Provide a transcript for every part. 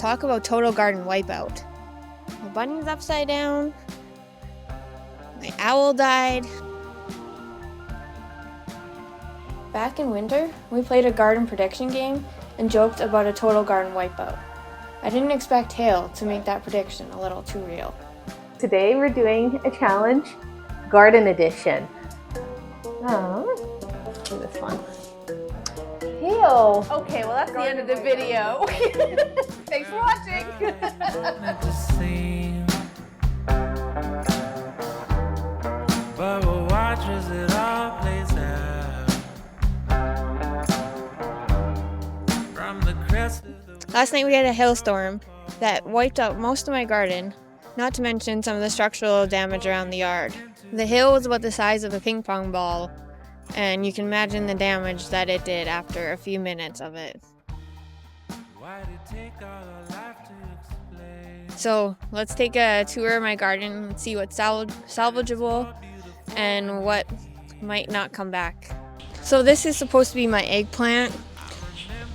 talk about total garden wipeout. My bunny's upside down. My owl died. Back in winter, we played a garden prediction game and joked about a total garden wipeout. I didn't expect hail to make that prediction a little too real. Today we're doing a challenge, garden edition. Let's do this one. Hail. Okay, well that's the end of the video. Thanks for watching. Last night we had a hailstorm that wiped out most of my garden, not to mention some of the structural damage around the yard. The hail was about the size of a ping pong ball, and you can imagine the damage that it did after a few minutes of it. So let's take a tour of my garden and see what's salvageable and what might not come back. So this is supposed to be my eggplant.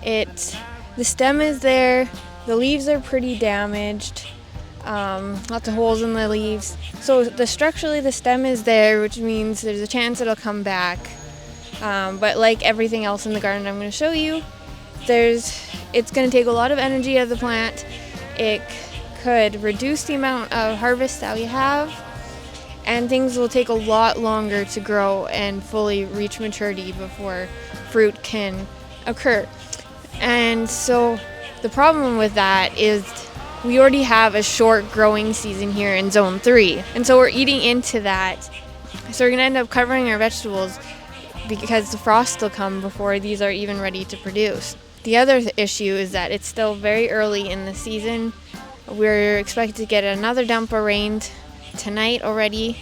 The stem is there, the leaves are pretty damaged, lots of holes in the leaves. So structurally the stem is there, which means there's a chance it'll come back. But like everything else in the garden I'm going to show you, it's going to take a lot of energy out of the plant. It could reduce the amount of harvest that we have, and things will take a lot longer to grow and fully reach maturity before fruit can occur. And so the problem with that is we already have a short growing season here in zone 3. And so we're eating into that. So we're going to end up covering our vegetables because the frost will come before these are even ready to produce. The other issue is that it's still very early in the season. We're expected to get another dump of rain tonight already,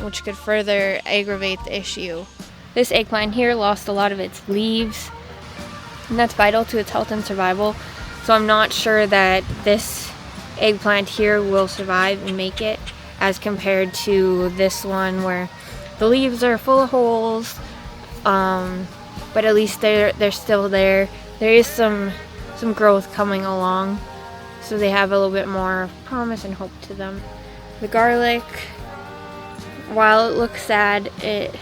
which could further aggravate the issue. This eggplant here lost a lot of its leaves, and that's vital to its health and survival. So I'm not sure that this eggplant here will survive and make it as compared to this one where the leaves are full of holes, but at least they're still there. There is some growth coming along, so they have a little bit more promise and hope to them. The garlic, while it looks sad, it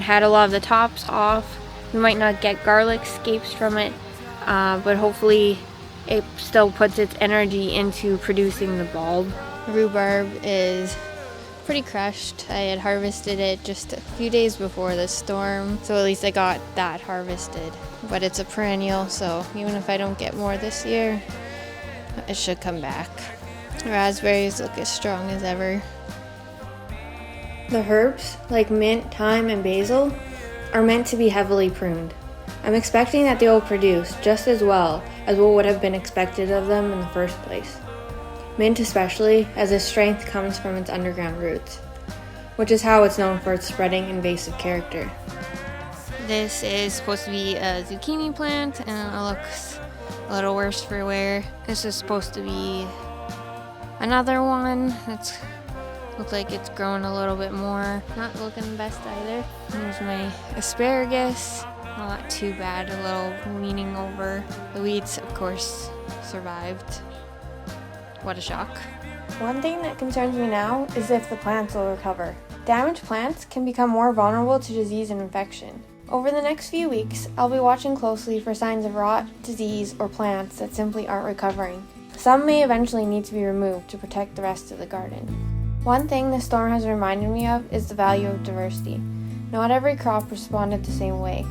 had a lot of the tops off. We might not get garlic scapes from it, but hopefully it still puts its energy into producing the bulb. Rhubarb is pretty crushed. I had harvested it just a few days before the storm, so at least I got that harvested. But it's a perennial, so even if I don't get more this year, it should come back. Raspberries look as strong as ever. The herbs, like mint, thyme, and basil, are meant to be heavily pruned. I'm expecting that they will produce just as well as what would have been expected of them in the first place. Mint especially, as its strength comes from its underground roots, which is how it's known for its spreading invasive character. This is supposed to be a zucchini plant, and it looks a little worse for wear. This is supposed to be another one that's looks like it's growing a little bit more. Not looking the best either. Here's my asparagus. Not too bad, a little leaning over. The weeds, of course, survived. What a shock. One thing that concerns me now is if the plants will recover. Damaged plants can become more vulnerable to disease and infection. Over the next few weeks, I'll be watching closely for signs of rot, disease, or plants that simply aren't recovering. Some may eventually need to be removed to protect the rest of the garden. One thing the storm has reminded me of is the value of diversity. Not every crop responded the same way.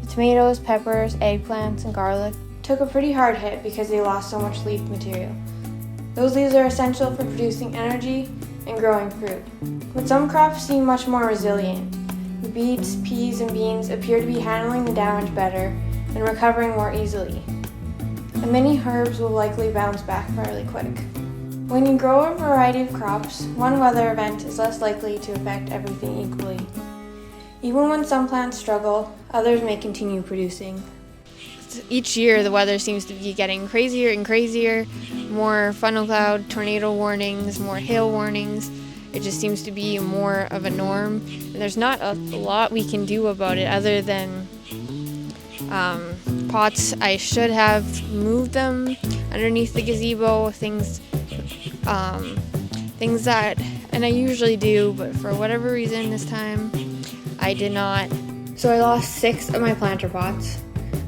The tomatoes, peppers, eggplants, and garlic took a pretty hard hit because they lost so much leaf material. Those leaves are essential for producing energy and growing fruit. But some crops seem much more resilient. The beets, peas, and beans appear to be handling the damage better and recovering more easily. And many herbs will likely bounce back fairly quick. When you grow a variety of crops, one weather event is less likely to affect everything equally. Even when some plants struggle, others may continue producing. Each year the weather seems to be getting crazier and crazier. More funnel cloud, tornado warnings, more hail warnings. It just seems to be more of a norm. And there's not a lot we can do about it other than pots, I should have moved them underneath the gazebo, things that, and I usually do, but for whatever reason this time I did not. So I lost 6 of my planter pots.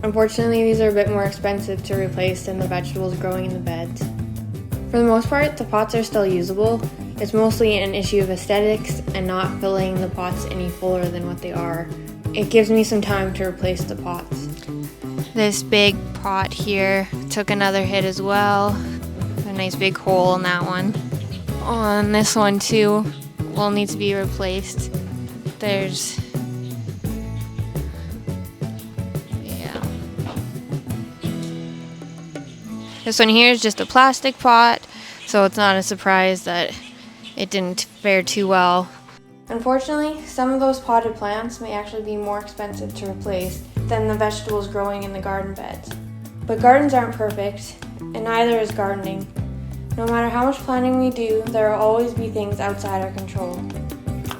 Unfortunately, these are a bit more expensive to replace than the vegetables growing in the beds. For the most part, the pots are still usable. It's mostly an issue of aesthetics and not filling the pots any fuller than what they are. It gives me some time to replace the pots. This big pot here took another hit as well. A nice big hole in that one. On this one too will need to be replaced. There's this one here is just a plastic pot, so it's not a surprise that it didn't fare too well. Unfortunately, some of those potted plants may actually be more expensive to replace than the vegetables growing in the garden beds. But gardens aren't perfect, and neither is gardening. No matter how much planning we do, there will always be things outside our control.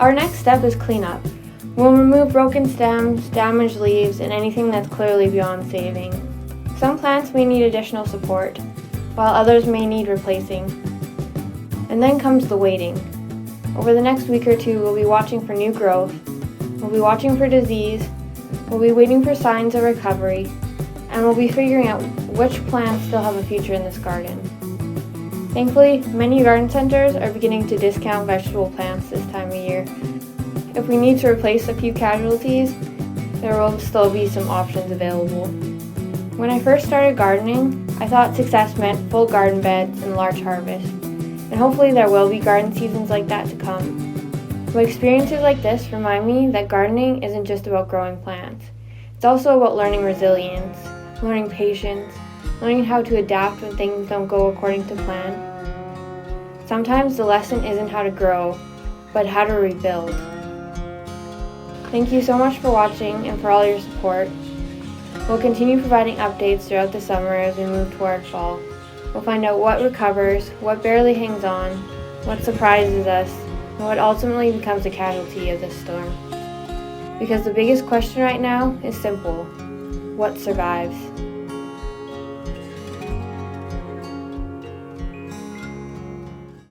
Our next step is cleanup. We'll remove broken stems, damaged leaves, and anything that's clearly beyond saving. Some plants may need additional support, while others may need replacing. And then comes the waiting. Over the next week or two, we'll be watching for new growth, we'll be watching for disease, we'll be waiting for signs of recovery, and we'll be figuring out which plants still have a future in this garden. Thankfully, many garden centers are beginning to discount vegetable plants this time of year. If we need to replace a few casualties, there will still be some options available. When I first started gardening, I thought success meant full garden beds and large harvests, and hopefully there will be garden seasons like that to come. But experiences like this remind me that gardening isn't just about growing plants. It's also about learning resilience, learning patience, learning how to adapt when things don't go according to plan. Sometimes the lesson isn't how to grow, but how to rebuild. Thank you so much for watching and for all your support. We'll continue providing updates throughout the summer as we move toward fall. We'll find out what recovers, what barely hangs on, what surprises us, and what ultimately becomes a casualty of this storm. Because the biggest question right now is simple: what survives?